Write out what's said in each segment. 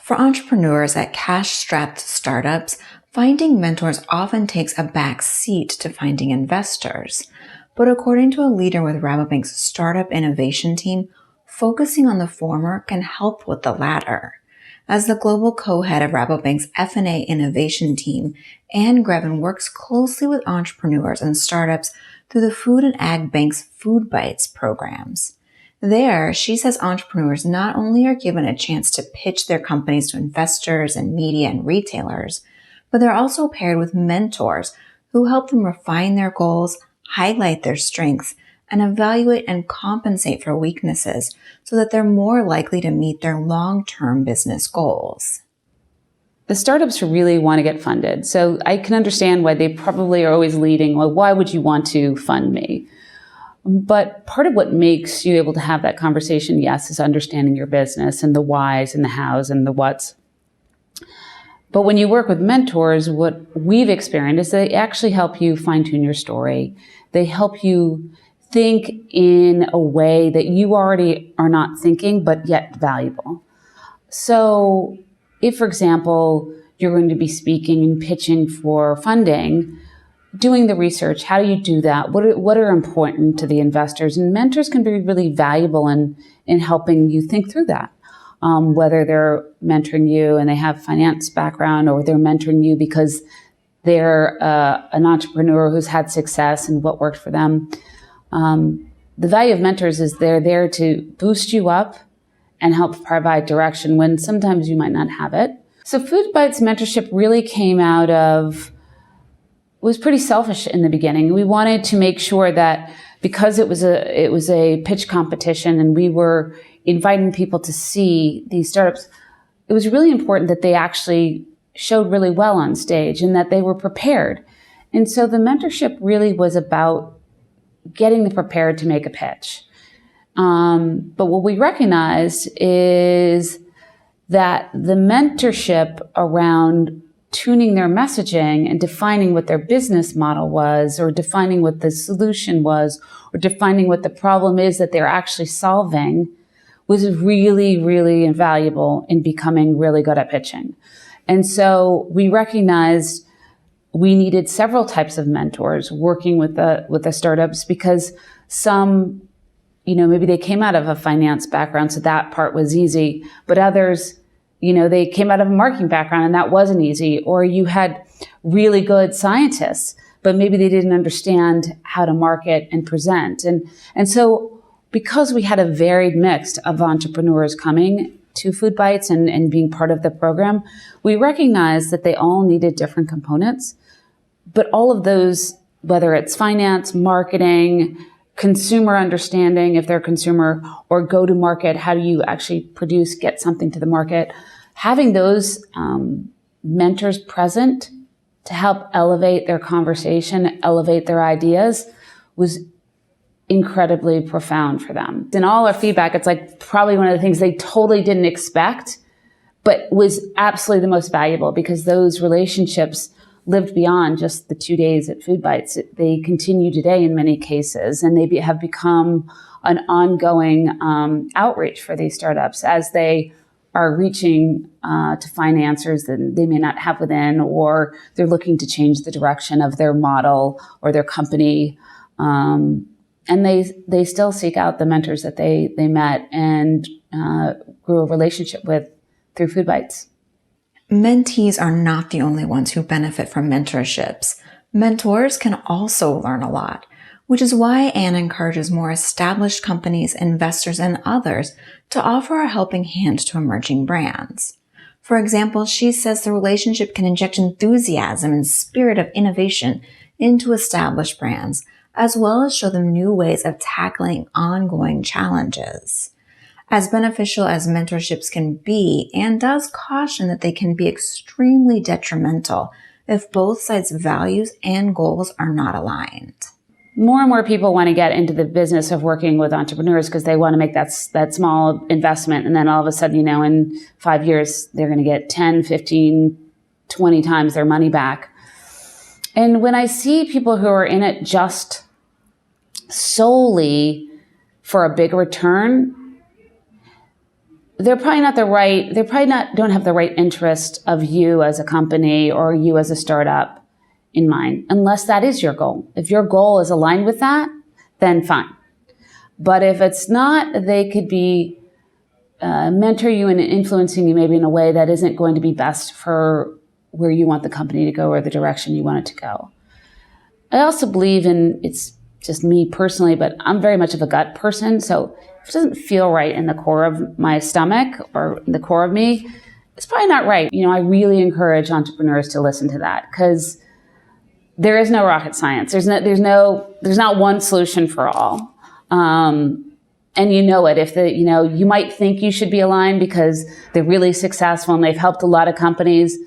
For entrepreneurs at cash-strapped startups, finding mentors often takes a back seat to finding investors. But according to a leader with Rabobank's startup innovation team, focusing on the former can help with the latter. As the global co-head of Rabobank's F&A innovation team, Anne Greven works closely with entrepreneurs and startups through the Food and Ag Bank's FoodBytes programs. There, she says entrepreneurs not only are given a chance to pitch their companies to investors and media and retailers, but they're also paired with mentors who help them refine their goals, highlight their strengths, and evaluate and compensate for weaknesses so that they're more likely to meet their long-term business goals. The startups really want to get funded. So I can understand why they probably are always leading, well, why would you want to fund me? But part of what makes you able to have that conversation, yes, is understanding your business and the whys and the hows and the whats. But when you work with mentors, what we've experienced is they actually help you fine-tune your story. They help you think in a way that you already are not thinking, but yet valuable. So if, for example, you're going to be speaking and pitching for funding, doing the research, how do you do that? What are important to the investors? And mentors can be really valuable in helping you think through that. Whether they're mentoring you and they have finance background, or they're mentoring you because they're an entrepreneur who's had success and what worked for them. The value of mentors is they're there to boost you up and help provide direction when sometimes you might not have it. So FoodBytes mentorship really came out of, was pretty selfish in the beginning. We wanted to make sure that because it was a pitch competition and we were inviting people to see these startups, it was really important that they actually showed really well on stage and that they were prepared. And so the mentorship really was about getting them prepared to make a pitch. But what we recognized is that the mentorship around tuning their messaging and defining what their business model was, or defining what the solution was, or defining what the problem is that they're actually solving, was really, really invaluable in becoming really good at pitching. And so we recognized we needed several types of mentors working with the startups, because some, maybe they came out of a finance background, so that part was easy, but others, they came out of a marketing background and that wasn't easy. Or you had really good scientists, but maybe they didn't understand how to market and present. And so because we had a varied mix of entrepreneurs coming to FoodBytes and being part of the program, we recognized that they all needed different components. But all of those, whether it's finance, marketing, consumer understanding, if they're a consumer, or go to market, how do you actually get something to the market? Having those mentors present to help elevate their conversation, elevate their ideas, was incredibly profound for them. In all our feedback, it's like probably one of the things they totally didn't expect, but was absolutely the most valuable, because those relationships lived beyond just the 2 days at FoodBytes. They continue today in many cases, and they have become an ongoing outreach for these startups as they are reaching to find answers that they may not have within, or they're looking to change the direction of their model or their company. And they still seek out the mentors that they met and grew a relationship with through FoodBytes. Mentees are not the only ones who benefit from mentorships. Mentors can also learn a lot, which is why Anne encourages more established companies, investors, and others to offer a helping hand to emerging brands. For example, she says the relationship can inject enthusiasm and spirit of innovation into established brands, as well as show them new ways of tackling ongoing challenges. As beneficial as mentorships can be, Anne does caution that they can be extremely detrimental if both sides' values and goals are not aligned. More and more people want to get into the business of working with entrepreneurs because they want to make that small investment, and then all of a sudden, in 5 years, they're going to get 10, 15, 20 times their money back. And when I see people who are in it just solely for a big return, they're probably not don't have the right interest of you as a company or you as a startup in mind, unless that is your goal. If your goal is aligned with that, then fine. But if it's not, they could be mentor you and influencing you maybe in a way that isn't going to be best for where you want the company to go or the direction you want it to go. I also believe in, it's just me personally, but I'm very much of a gut person. So if it doesn't feel right in the core of my stomach or in the core of me, it's probably not right. I really encourage entrepreneurs to listen to that, because there is no rocket science. There's not one solution for all. And it, if you might think you should be aligned because they're really successful and they've helped a lot of companies,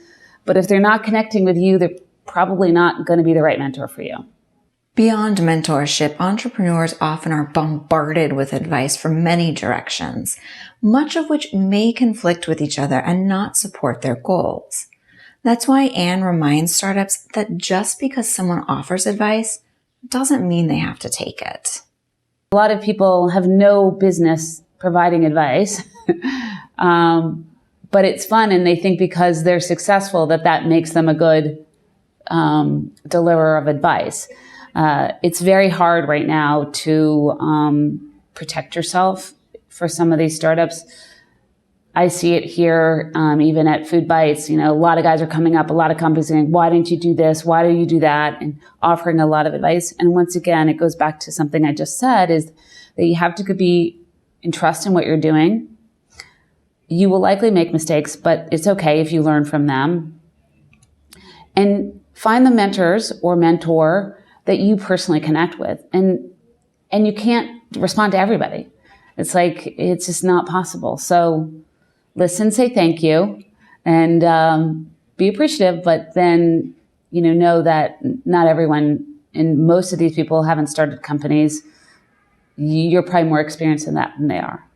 but if they're not connecting with you, they're probably not going to be the right mentor for you. Beyond mentorship, entrepreneurs often are bombarded with advice from many directions, much of which may conflict with each other and not support their goals. That's why Anne reminds startups that just because someone offers advice doesn't mean they have to take it. A lot of people have no business providing advice, but it's fun, and they think because they're successful that makes them a good deliverer of advice. It's very hard right now to protect yourself for some of these startups. I see it here, even at FoodBytes. A lot of guys are coming up, a lot of companies saying, why didn't you do this? Why do you do that? And offering a lot of advice. And once again, it goes back to something I just said, is that you have to be in trust in what you're doing. You will likely make mistakes, but it's okay if you learn from them. And find the mentors or mentor that you personally connect with. And you can't respond to everybody. It's just not possible. So listen, say thank you, and be appreciative, but then, know that not everyone, and most of these people haven't started companies. You're probably more experienced in that than they are.